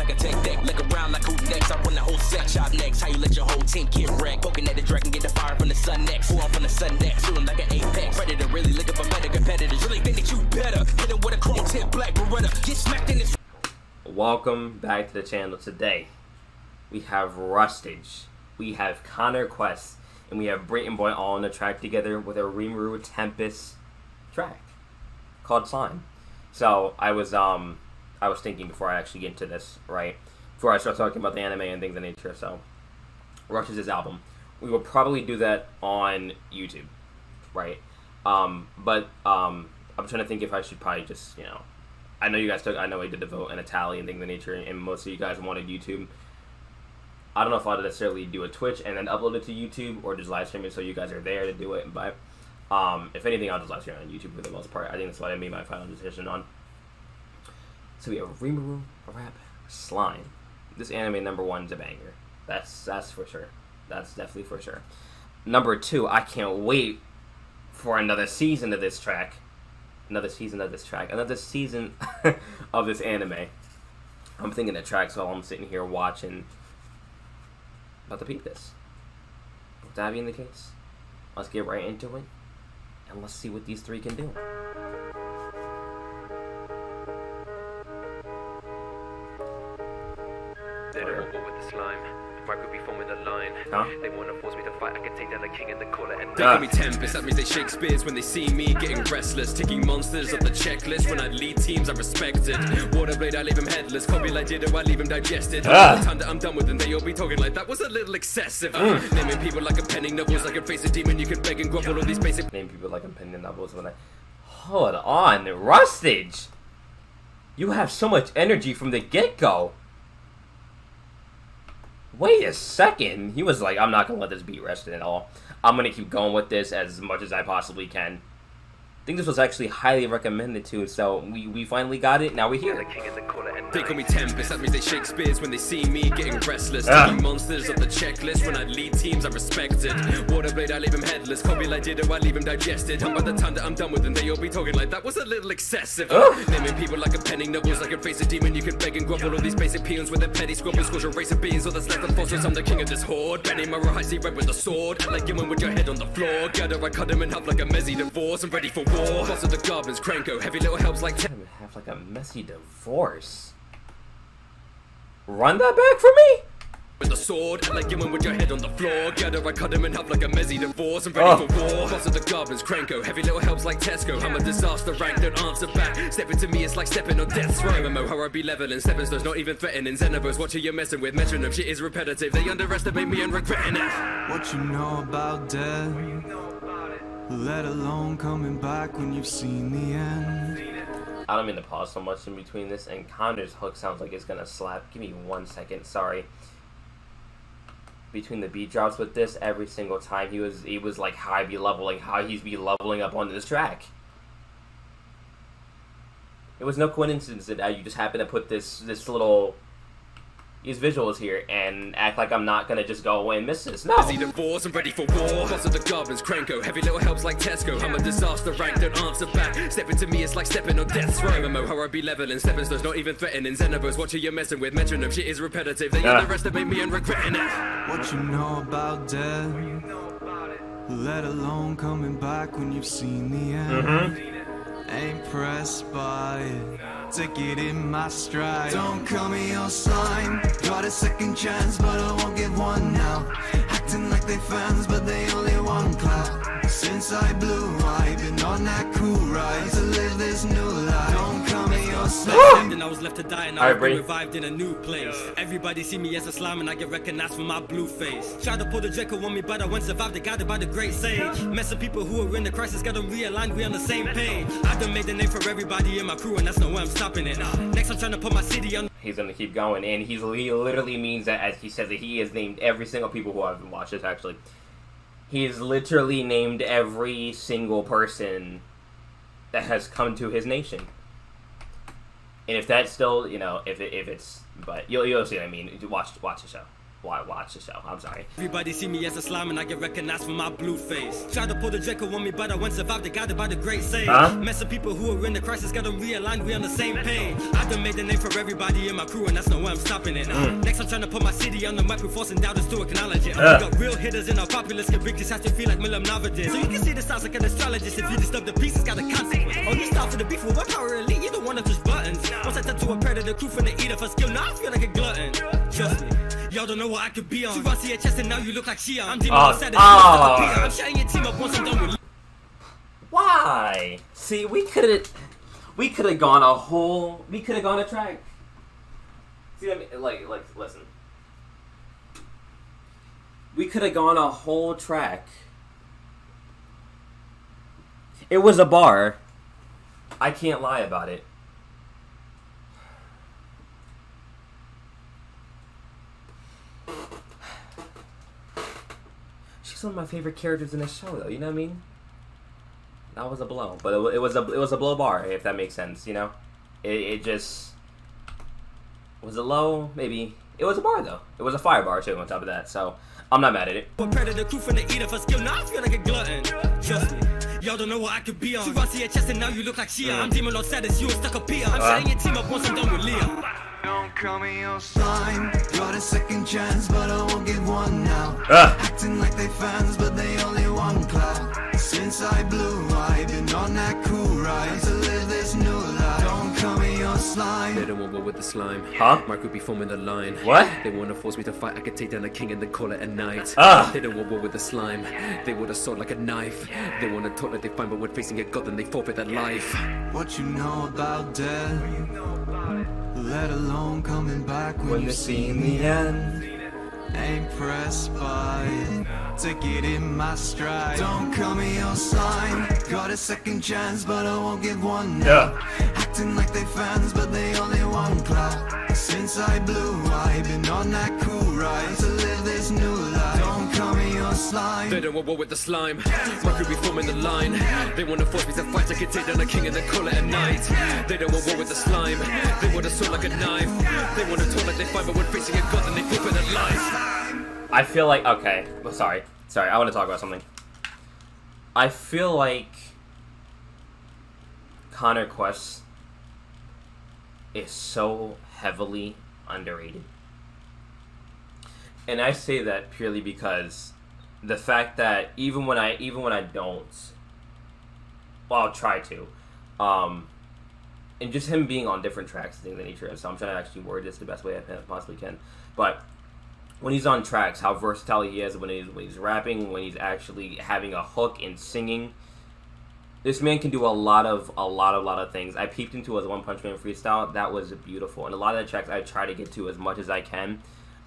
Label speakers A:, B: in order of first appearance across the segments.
A: like a tech deck. Look around like who next? I run the whole set. Shot next. How you let your whole team get wrecked? Poking at the dragon, get the fire from the sun next. Who on from the sun next? Shooting like an apex. Predator really looking for better competitors. Really think that you better. Hit him with a chrome tip, black Beretta. Get smacked in this.
B: Welcome back to the channel. Today we have Rustage, we have Connor Quest, and we have Breeton Boy all on the track together with a RIMURU Tempest track called Slime. So I was thinking before I actually get into this, right? Before I start talking about the anime and things of nature. So Rustage's album, we will probably do that on YouTube, right? But I'm trying to think if I should probably just, I know you guys I know I did the vote and a tally and things of nature, and most of you guys wanted YouTube. I don't know if I'll necessarily do a Twitch and then upload it to YouTube or just live stream it so you guys are there to do it. But if anything, I'll just live stream it on YouTube for the most part. I think that's what I made my final decision on. So we have RIMURU Rap Slime. This anime number 1 is a banger. That's for sure. That's definitely for sure. Number 2, I can't wait for another season of this track. Another season of this anime. I'm thinking the tracks while I'm sitting here watching. About to beat this. With that being the case, let's get right into it, and let's see what these three can do.
C: They don't want war with the slime. Micro be forming the line.
B: Huh?
C: They want to force me to fight. I can take down the king and the caller and
D: They call me Tempest, that means they Shakespeare's when they see me getting restless. Ticking monsters up the checklist. When I lead teams, I respect it. Waterblade, I leave him headless. Copy like Ditto, I leave him digested. By the time that I'm done with them, they all be talking like that was a little excessive. Naming people like I'm penning novels. I can face a demon, you can beg and grovel all these basic.
B: Name people like I'm penning novels when I. Hold on, Rustage! You have so much energy from the get-go. Wait a second. He was like, I'm not going to let this beat rest at all. I'm going to keep going with this as much as I possibly can. I think this was actually highly recommended too, so we finally got it. Now we're here.
D: They call me Tempest, that means they Shakespeare's when they see me getting restless. Ticking monsters up the checklist. When I lead teams, I respect it. Waterblade, I leave him headless. Copy like Ditto, I leave him digested. And by the time that I'm done with them, they all be talking like that was a little excessive. Naming people like I'm penning novels. I can face a demon, you can beg and grovel all these basic peons with their petty squabbles. Cause your race of beings, all that's left of fossils. I'm the king of this horde. Benny Murray, I see red with a sword. Like you with your head on the floor. Gather, I cut him in half like a messy divorce. I'm ready for war. Boss of the garbage, Cranko, heavy little helps like
B: Have like a messy divorce. Run that back for me?
D: with a sword, like you with your head on the floor. Gather, I cut him in half like a messy divorce. I'm ready for war. Boss of the garbage, Cranko, heavy little helps like Tesco. I'm a disaster rank, don't answer back. Stepping to me, it's like stepping on death's row. MMO, how I be leveling, stepping stones, not even threatening. Xenobos, watch who you're messing with. Metronome, shit is repetitive. They underestimate me and regretting it.
E: What you know about death, let alone coming back when you've seen the end.
B: I don't mean to pause so much in between this, and Connor's hook sounds like it's gonna slap. Give me 1 second, sorry. Between the beat drops with this, every single time he was like how he's be leveling up on this track. It was no coincidence that you just happened to put these visuals here and act like I'm not gonna just go away and miss this. No.
D: Busy divorce, I'm ready for war. Boss of the garbage, Cranko, heavy little helps like Tesco. I'm a disaster rank, don't answer back. Stepping to me, it's like stepping on death's row. MMO, how I be leveling, stepping stones, not even threatening. Xenobos, watch who you're messing with. Metronome, shit is repetitive. They underestimate me and regretting it.
E: What you know about death, let alone coming back when you've seen the end. Ain't pressed by it, take it in my stride. Don't call me your slime, got a second chance but I won't give one now. Acting like they fans but they only want clout. Since I blew, I've been on that cool ride to live this new life. Don't call me your slime.
F: Then I was left to die and I was revived in a new place. Everybody see me as a slime and I get recognized for my blue face. Tried to pull the Draco on me but I went survived, guided by the great sage. Messing people who are in the crisis, got them realigned, we on the same page. I done made the name for everybody in my crew and that's no way I'm stopping it. Next I'm trying to put my city on.
B: He's gonna keep going, and he literally means that, as he says that he has named every single people who haven't watched this actually. He's literally named every single person that has come to his nation. And if that's still, if it's, but you'll see what I mean. Watch the show. watch the show. I'm sorry.
F: Everybody see me as a slime and I get recognized for my blue face. Try to pull the Draco on me, but I won't survive. They guided by the great sage. Messing people who are in the crisis, got them realigned. We on the same page. I done made the name for everybody in my crew, and that's no way I'm stopping it. Next, I'm trying to put my city on the map, we're forcing doubters to acknowledge it. We got real hitters in our populace, get big, just have to feel like Milam Nava did. So you can see this sounds like an astrologist. If you disturb the peace, it's got a consequence. Oh, you start for the beef with what power elite? You don't want to push buttons. Once I turn to a predator, crew from the eater for skill, now I feel like a glutton. Trust me. Y'all don't know what I could be on. You run to your chest and now you look like Shia. I'm dealing with sadness. I'm shutting your team up once I'm done with.
B: Why? See, we could have gone a track. See, I mean, like, listen. We could have gone a whole track. It was a bar. I can't lie about it. She's one of my favorite characters in this show, though. You know what I mean? That was a blow, but it was a blow bar, if that makes sense. You know, it just was a low, maybe. It was a bar though. It was a fire bar too. On top of that, so I'm not mad at it.
F: Predator crew from the eater for skill, now I feel like a glutton. Trust me. Y'all don't know what I could be on. You run to your chest and now you look like Shia. I'm demon on status, you a stuck up peer. I'm setting your team up once I'm done with Leah.
E: Don't call me your slime. Got a second chance, but I won't give one now. Acting like they fans, but they only want clout. Since I blew, I've been on that cool ride to live this new life. Don't call me your slime.
D: They don't want war with the slime. Mark would be forming the line.
B: What?
D: They want to force me to fight. I could take down a king and then call it a night. They don't want war with the slime. They want a sword like a knife. They want to talk like they find, but when facing a god, then they forfeit their life.
E: What you know about death? Let alone coming back when you see the end. Ain't pressed by it, take it in my stride. Don't call me your slime. Got a second chance, but I won't give one now. Acting like they fans, but they only want clout. Since I blew, I've been on that cool ride to live this new life. Don't call me your slime.
D: They don't want war with the slime. Mark would be forming the line. They want to force me to fight. I could take down a king and then call it a night. They don't want war with the slime. They want a sword like a knife. They want to talk like they fight, but when facing a god, then they forfeit their life.
B: I feel like, okay, sorry, I want to talk about something. I feel like Connor Quest is so heavily underrated. And I say that purely because the fact that even when I don't, well, I'll try to, and just him being on different tracks and things of that nature, so I'm trying to actually word this the best way I possibly can, but when he's on tracks, how versatile he is when he's rapping, when he's actually having a hook and singing. This man can do a lot of things. I peeped into his One Punch Man freestyle. That was beautiful. And a lot of the tracks I try to get to as much as I can,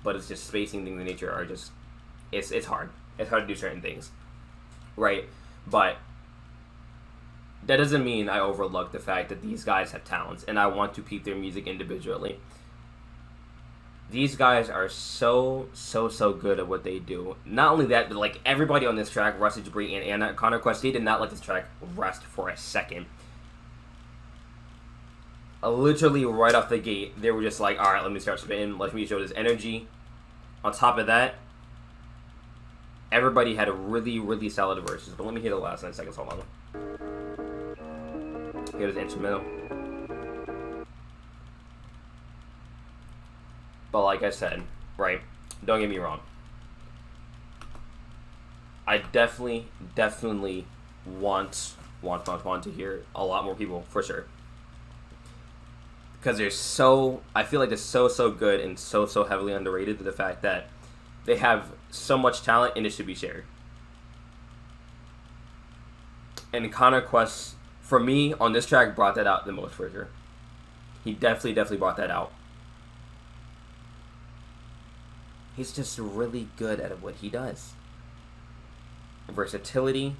B: but it's just spacing things in nature are just, it's hard. It's hard to do certain things, right? But that doesn't mean I overlook the fact that these guys have talents, and I want to peep their music individually. These guys are so good at what they do. Not only that, but like everybody on this track, Rustage, Breeton, and Connor Quest, they did not let this track rest for a second. Literally right off the gate, they were just like, alright, let me start spitting, let me show this energy. On top of that, everybody had a really solid verses. But let me hear the last 9 seconds, hold on. Here's the instrumental. But like I said, right, don't get me wrong. I definitely want to hear a lot more people, for sure. Because I feel like they're so good and so heavily underrated to the fact that they have so much talent and it should be shared. And Connor Quest, for me, on this track, brought that out the most, for sure. He definitely brought that out. He's just really good at what he does. Versatility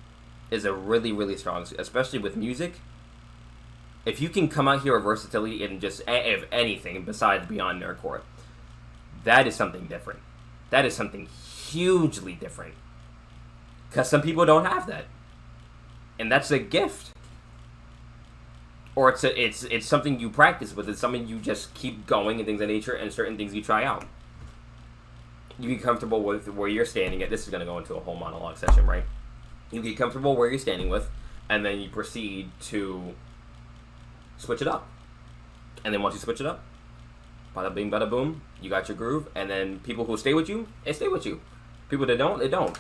B: is a really strong, especially with music. If you can come out here with versatility and just, if anything besides beyond nerdcore, that is something different. That is something hugely different. Because some people don't have that. And that's a gift. Or it's something you practice with. It's something you just keep going and things of nature, and certain things you try out. You get comfortable with where you're standing at. This is going to go into a whole monologue session, right? You get comfortable where you're standing with, and then you proceed to switch it up. And then once you switch it up, bada bing, bada boom, you got your groove. And then people who stay with you, they stay with you. People that don't, they don't.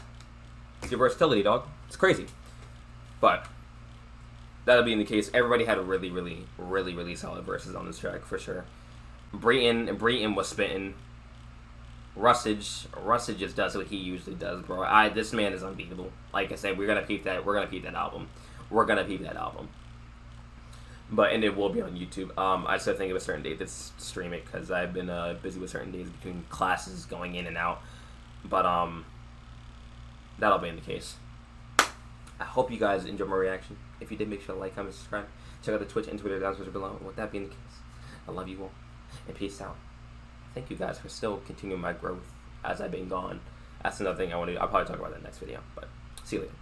B: It's your versatility, dog. It's crazy. But that'll be in the case. Everybody had a really, really, really, really solid verses on this track for sure. Breeton was spitting. Rustage just does what he usually does, bro. This man is unbeatable. Like I said, we're gonna peep that. We're gonna peep that album. And it will be on YouTube. I just have to think of a certain date to stream it because I've been busy with certain days between classes going in and out. But that'll be in the case. I hope you guys enjoyed my reaction. If you did, make sure to like, comment, subscribe. Check out the Twitch and Twitter down below. With that being the case, I love you all and peace out. Thank you guys for still continuing my growth as I've been gone. That's another thing I want to do. I'll probably talk about that next video. But see you later.